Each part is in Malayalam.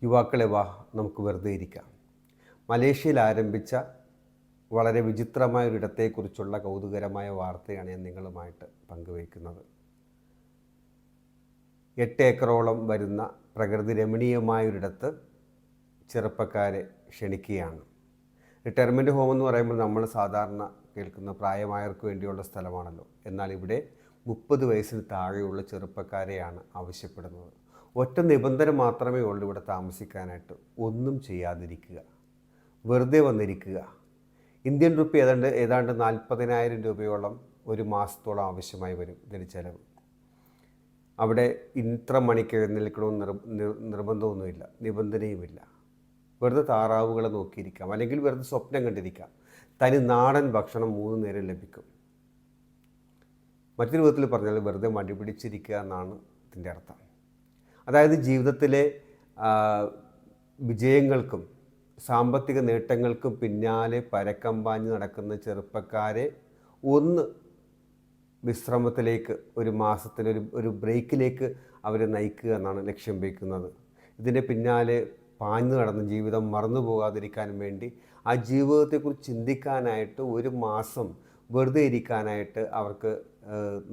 യുവാക്കളെ വാ നമുക്ക് വെറുതെ ഇരിക്കാം. മലേഷ്യയിൽ ആരംഭിച്ച വളരെ വിചിത്രമായ ഒരിടത്തെക്കുറിച്ചുള്ള കൗതുകരമായ വാർത്തയാണ് ഞാൻ നിങ്ങളുമായിട്ട് പങ്കുവയ്ക്കുന്നത്. 8 ഏക്കറോളം വരുന്ന പ്രകൃതി രമണീയമായൊരിടത്ത് ചെറുപ്പക്കാരെ ക്ഷണിക്കുകയാണ്. റിട്ടയർമെൻറ്റ് ഹോം എന്ന് പറയുമ്പോൾ നമ്മൾ സാധാരണ കേൾക്കുന്ന പ്രായമായവർക്ക് വേണ്ടിയുള്ള സ്ഥലമാണല്ലോ. എന്നാൽ ഇവിടെ 30 വയസ്സിന് താഴെയുള്ള ചെറുപ്പക്കാരെയാണ് ആവശ്യപ്പെടുന്നത്. ഒറ്റ നിബന്ധന മാത്രമേ ഉള്ളൂ ഇവിടെ താമസിക്കാനായിട്ട്: ഒന്നും ചെയ്യാതിരിക്കുക, വെറുതെ വന്നിരിക്കുക. ഇന്ത്യൻ റുപ്പി ഏതാണ്ട് 40,000 രൂപയോളം ഒരു മാസത്തോളം ആവശ്യമായി വരും ഇതിന് ചിലവ്. അവിടെ ഇത്ര മണിക്ക് എഴുന്നേൽക്കണമെന്ന് നിർബന്ധമൊന്നുമില്ല, നിബന്ധനയുമില്ല. വെറുതെ താറാവുകളെ നോക്കിയിരിക്കാം, അല്ലെങ്കിൽ വെറുതെ സ്വപ്നം കണ്ടിരിക്കാം. തനി നാടൻ ഭക്ഷണം 3 നേരം ലഭിക്കും. മറ്റൊരു വിധത്തിൽ പറഞ്ഞാൽ വെറുതെ മടി പിടിച്ചിരിക്കുക എന്നാണ് ഇതിൻ്റെ അർത്ഥം. അതായത് ജീവിതത്തിലെ വിജയങ്ങൾക്കും സാമ്പത്തിക നേട്ടങ്ങൾക്കും പിന്നാലെ പരക്കം പാഞ്ഞ് നടക്കുന്ന ചെറുപ്പക്കാരെ ഒന്ന് വിശ്രമത്തിലേക്ക്, ഒരു മാസത്തിന് ഒരു ബ്രേക്കിലേക്ക് അവരെ നയിക്കുക എന്നാണ് ലക്ഷ്യം വയ്ക്കുന്നത്. ഇതിൻ്റെ പിന്നാലെ പാഞ്ഞു നടന്ന് ജീവിതം മറന്നു പോകാതിരിക്കാൻ വേണ്ടി ആ ജീവിതത്തെക്കുറിച്ച് ചിന്തിക്കാനായിട്ട് ഒരു മാസം വെറുതെ ഇരിക്കാനായിട്ട് അവർക്ക്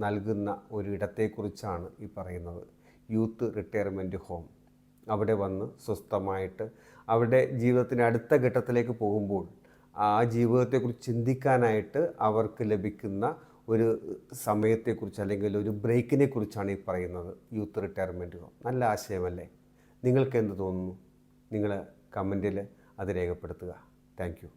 നൽകുന്ന ഒരു ഇടത്തെക്കുറിച്ചാണ് ഈ പറയുന്നത്. Youth retirement home. അവിടെ വന്ന് സ്വസ്ഥമായിട്ട് അവരുടെ ജീവിതത്തിൻ്റെ അടുത്ത ഘട്ടത്തിലേക്ക് പോകുമ്പോൾ ആ ജീവിതത്തെക്കുറിച്ച് ചിന്തിക്കാനായിട്ട് അവർക്ക് ലഭിക്കുന്ന ഒരു സമയത്തെക്കുറിച്ച്, അല്ലെങ്കിൽ ഒരു ബ്രേക്കിനെ കുറിച്ചാണ് ഈ പറയുന്നത് യൂത്ത് റിട്ടയർമെൻറ്റ് ഹോം. നല്ല ആശയമല്ലേ? നിങ്ങൾക്ക് എന്ത് തോന്നുന്നു? നിങ്ങൾ കമൻറ്റിൽ അത് രേഖപ്പെടുത്തുക. Thank you.